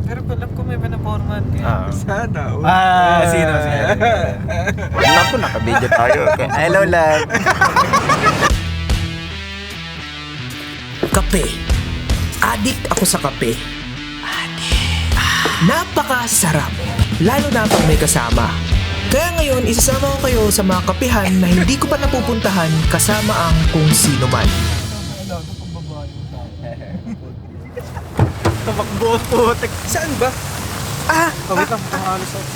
Pero alam ko may pinapormahan kayo. Sana. Sino? Naku, naka-video tayo. Hello, love. Kape. Addict ako sa kape. Napakasarap. Lalo na pag may kasama. Kaya ngayon, isasama ko kayo sa mga kapihan na hindi ko pa napupuntahan kasama ang kung sino man. Tumakbo po. Saan ba? Wait lang, pangalas ako.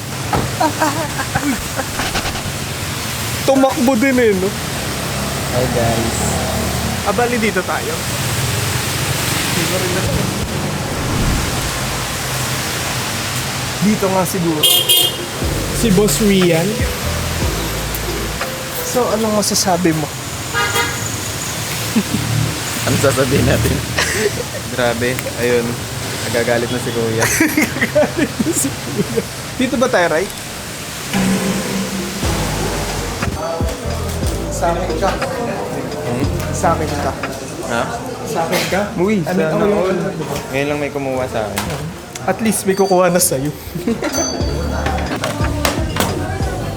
Tumakbo din eh, no? Hi, guys. Abali dito tayo. Dito nga siguro. Si Boss Rian. So, anong masasabi mo? Ano sasabihin natin? Grabe, ayun. Nagagalit na si Kuya. Dito ba tayo, right? Sa akin ka. Sa akin ka. Ha? Sa akin ka? Uy, Ano sana yung- all. Ngayon lang may kumuha sa akin. At least may kukuha na sa'yo.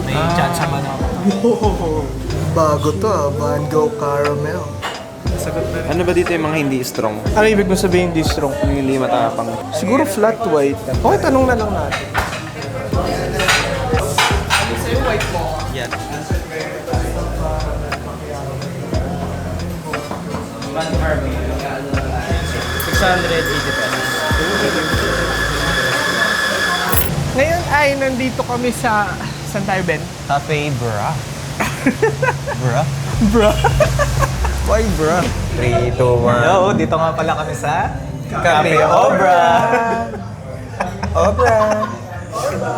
May chance naman ako. Bago to Mango Caramel. Ano ba dito yung mga hindi strong? Ano ibig mo sabihin di strong? Yung hindi matapang. Siguro flat white. Okay, tanong na lang natin. Yan. Ngayon ay nandito kami sa... Saan tayo, Ben? Cafe bra. Bra? Bro. Why bra? 3, 2, 1. Hello, dito nga pala kami sa Cafe Obra. Obra.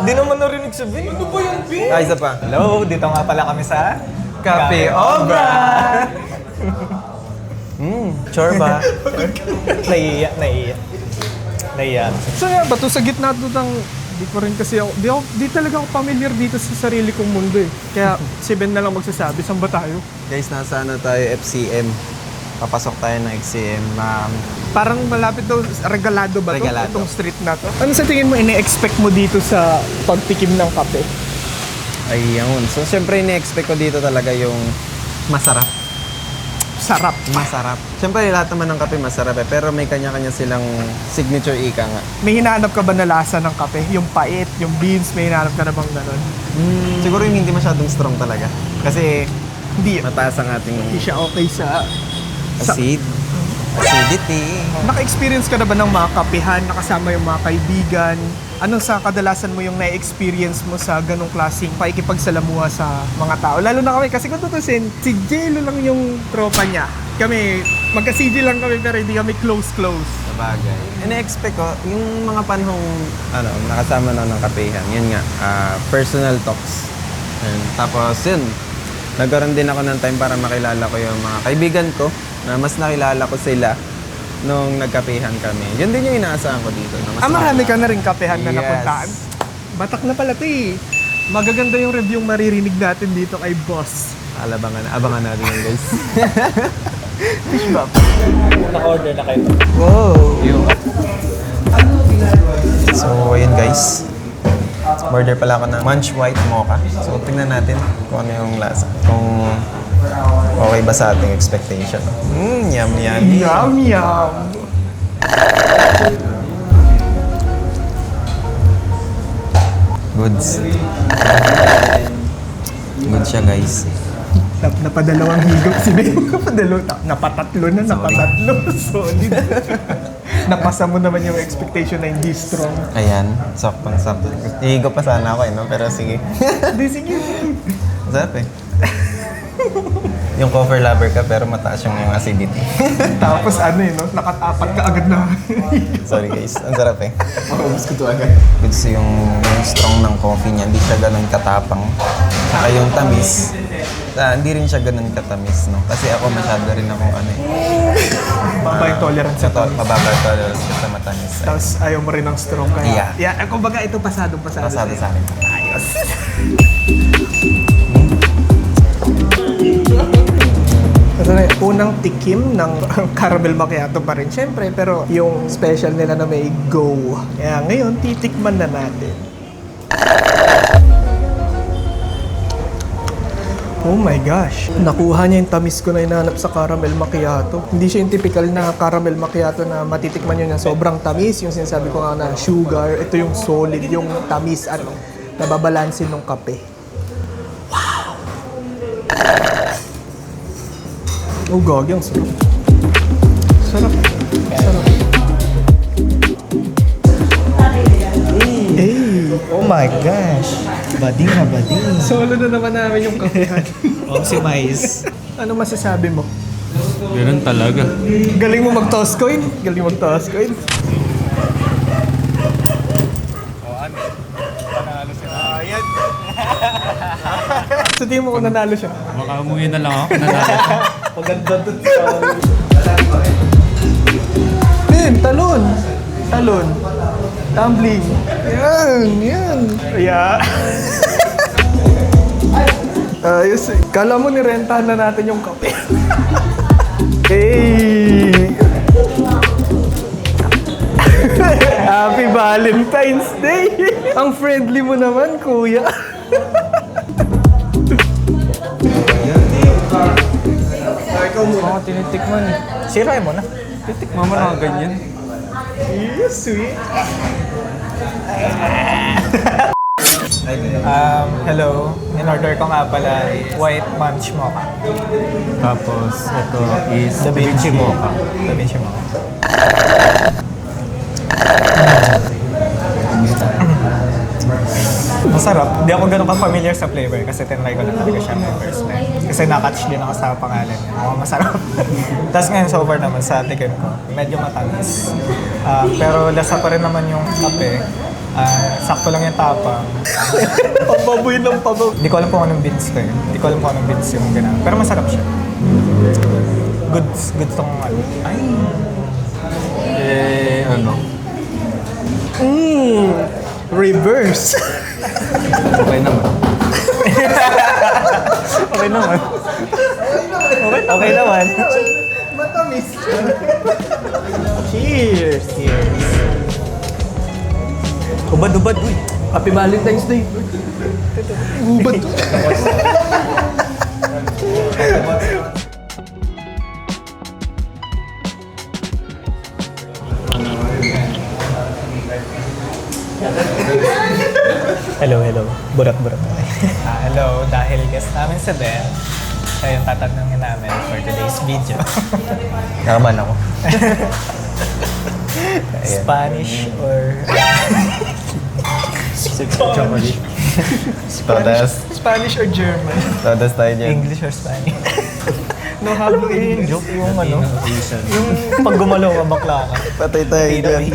Di naman narinig sa Ben. Ano ba yung Ben? Isa pa. Hello, dito nga pala kami sa Cafe Obra. Chorba. Naiya. So nga ba to sa gitna to ng... Di ko rin kasi ako... Di talaga ako familiar dito sa sarili kong mundo eh. Kaya si Ben na lang magsasabi, saan ba tayo? Guys, nasa ano tayo, FCM. Papasok tayo ng FCM. Parang malapit daw, regalado ba to? Regalado. Itong street na to? Ano sa tingin mo ine-expect mo dito sa pagtikim ng kape? Ayun. So, syempre, ini-expect ko dito talaga yung masarap. Sarap. Masarap. Syempre, lahat naman ng kape masarap eh. Pero may kanya-kanya silang signature ika nga. May hinahanap ka ba na lasa ng kape? Yung pait, yung beans, may hinahanap ka na bang ganon? Siguro yung hindi masyadong strong talaga. Kasi Hindi. mataas ang ating Hindi siya okay sa... acidity. Naka-experience ka na ba ng mga kapihan, nakasama yung mga kaibigan? Ano sa kadalasan mo yung na-experience mo sa ganong klaseng pakikipagsalamuha sa mga tao? Lalo na kami, kasi kung tutusin, si Jello lang yung tropa niya. Kami, magka-CG lang kami pero hindi kami close-close. Sabagay. Ina-expect ko, yung mga panahong nakasama na ng kapehan, yun nga, personal talks. And, tapos yun, nagkaroon din ako ng time para makilala ko yung mga kaibigan ko na mas nakilala ko sila nung nagkapehan kami. Yun din yung inaasahan ko dito. Na mas Marami ka makilala. na rin kapehan na Yes. napuntaan. Batak na pala ito eh. Magaganda yung review maririnig natin dito kay Boss. Abangan natin yun, guys. Fish Bob. Naka-order na kayo. Wow. So, ayun guys. Order pala ako ng Munch White Mocha. So, tingnan natin kung ano yung lasa. Kung okay ba sa ating expectation. Yum, yum. Yum, yum. Goods. Good siya, guys. Napadalawang higop si Ben. Napatatlo na, napatatlo. Solid. Napasa mo naman yung expectation na hindi strong. Ayan, saktong-sakto. Ihigo pa sana ako no? Pero sige. Hindi, sige. Masarap eh. Yung cover lover ka pero mataas yung acidity. Tapos ano no? Nakatapat ka agad na. Sorry guys, ang sarap eh. Makaubos ko to agad. Goods yung strong ng coffee niya, hindi siya ganun katapang. Saka yung tamis, hindi rin siya ganun katamis, no? Kasi ako masyado rin ako Baba yung tolerance sa tamis. mababa tolerance sa matamis. Tapos ayaw mo rin ng strong kaya. Yeah. Kumbaga ito pasado-pasado. Pasado sa akin. Unang tikim ng caramel macchiato pa rin, syempre. Pero yung special nila na may go. Kaya ngayon, titikman na natin. Oh my gosh. Nakuha niya yung tamis ko na hinahanap sa caramel macchiato. Hindi siya yung typical na caramel macchiato na matitikman nyo na sobrang tamis. Yung sinasabi ko nga na sugar. Ito yung solid, yung tamis at nababalansin ng kape. Wow! Oh, gagi. Ang sarap. Sarap. Sarap. Hey! Oh my gosh. Bading na bading. Solo na naman namin yung kapehan. Optimize. Ano masasabi mo? Ganun talaga. Galing mo mag-toss coin? Galing mo mag-toss coin? Panalo sila. Ayan. So, tingin mo kung nanalo siya. Baka umuwi na lang ako. Nanalo ka. Maganda dun sa... Men, talon! Talon. Tumbling. Yan, yan. Yeah. Ayos eh. Kala mo nirentahan na natin yung kape. Hey! Happy Valentine's Day! Ang friendly mo naman, kuya. Ikaw mo. Ako tinitikman eh. Sirain mo na. Titikman mo na ganyan. Yes, sweet. Hello. In-order ko nga pala white munch mocha. Tapos, ito is Da Vinci mocha. Da Vinci mocha. Masarap. Hindi ako ganun ka-familiar sa flavor kasi tinry ko na talaga siya my first time. Kasi nakatch din ako sa pangalan niya. Mukhang masarap. Tapos ngayon, so far naman sa tikim ko, medyo matamis. Pero lasa pa rin naman yung kape. Sakto lang yung tapang. Pababoy ng pababoy. Hindi ko alam kung anong beans ko eh. Hindi ko alam kung anong beans yung gano'n. Pero masarap siya. Goods tong ano. Ay! Ano? Reverse. Okay naman. Okay naman. Okay naman. Matamis. Cheers. Cheers. Ubad-ubad, uy. Happy Valentine's Day. Ubad to. Hello. Burat-burat. Hello, dahil guest namin si Ben, siya yung tatanungin namin for today's video. Nakaban ako. Spanish or... Todas. Spanish or German? Todas tayo dyan. English or Spanish? No hablo in Joke yung ano, yung pag gumalaw ka, bakla ka. Patay tayo dyan.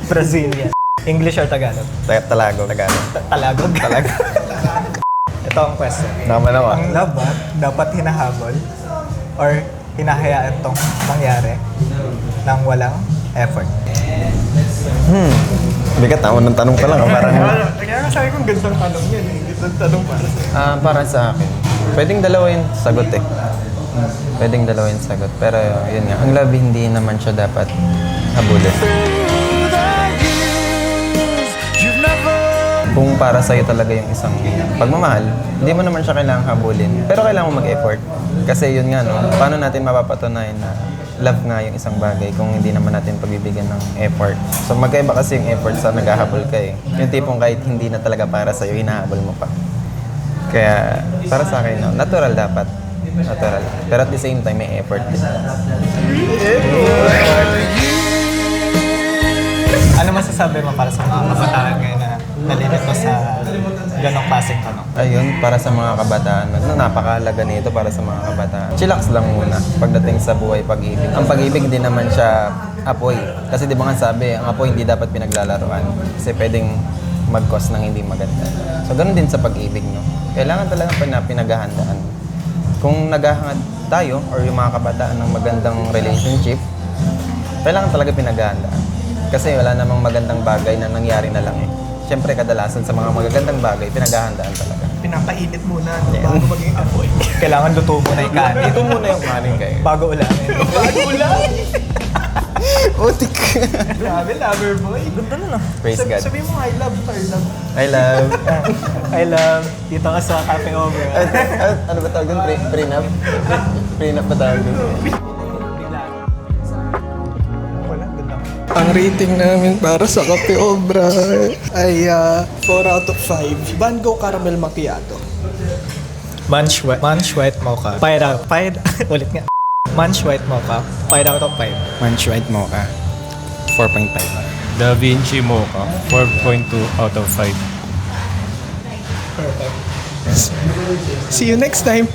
Brazilian. English or Tagalog? Tagalog. Tagalog? Tagalog. Ito ang question. Nakaban ako. Ang love ba dapat hinahabol or hinahayaan tong mangyari ng walang effort? Bigat na, unang tanong pa lang. Parang, Kaya nga sabi kong gandang tanong yan eh. Gandang tanong para sa'yo. para sa akin, pwedeng dalawa yung sagot eh. Pwedeng dalawa yung sagot. Pero yun nga, ang love hindi naman siya dapat habulin. Kung para sa'yo talaga yung isang pagmamahal, hindi mo naman siya kailangang habulin. Pero kailangan mo mag-effort. Kasi yun nga, no? Paano natin mapapatunayan na love nga yung isang bagay kung hindi naman natin pagbibigyan ng effort. So magkaiba kasi yung effort sa naghahabol ka eh. Yung tipong kahit hindi na talaga para sa'yo, hinahabol mo pa. Kaya para sa akin, no? Natural dapat. Natural. Pero at the same time, may effort din. Ano masasabi mo para sa mga kabataan ngayon na nalilito sa ganong klaseng tanong? Ayun, para sa mga kabataan, napakahalaga nito para sa mga kabataan. Chillax lang muna pagdating sa buhay pag-ibig. Ang pag-ibig hindi naman siya apoy. Kasi di ba nga sabi, ang apoy hindi dapat pinaglalaruan. Kasi pwedeng mag-cause ng hindi maganda. So, ganun din sa pag-ibig, no? Kailangan talaga pinaghahandaan. Kung naghahangad tayo or yung mga kabataan ng magandang relationship, kailangan talaga pinaghahandaan. Kasi wala namang magandang bagay na nangyari na lang eh. Siyempre, kadalasan sa mga magagandang bagay, pinaghahandaan talaga. Pinakainit muna bago maging apoy. Kailangan luto mo na yung kanin. Ito muna yung kanin kayo. Bago ulamin. Bago lang! Otik. Grabe, lover boy. Ganda na lang. Praise God. Sabi mo, I love her. Love. I love. I love. Dito ka sa Cafe Obra. Ano ba tawag doon? Prenup? Prenup ba tawag doon? Wala, ganda. Ang rating namin para sa Cafe Obra ay 4 out of 5. Bango Caramel Macchiato. Munch White Mocha. 5 out. 5. Ulit nga. Munch White Mocha. 5 out of 5. Munch White Mocha. 4.5. Da Vinci Mocha, 4.2 out of 5. See you next time.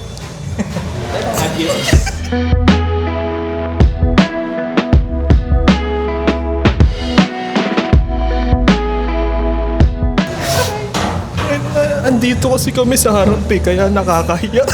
Andito kasi kami sa harap kaya nakakahiya.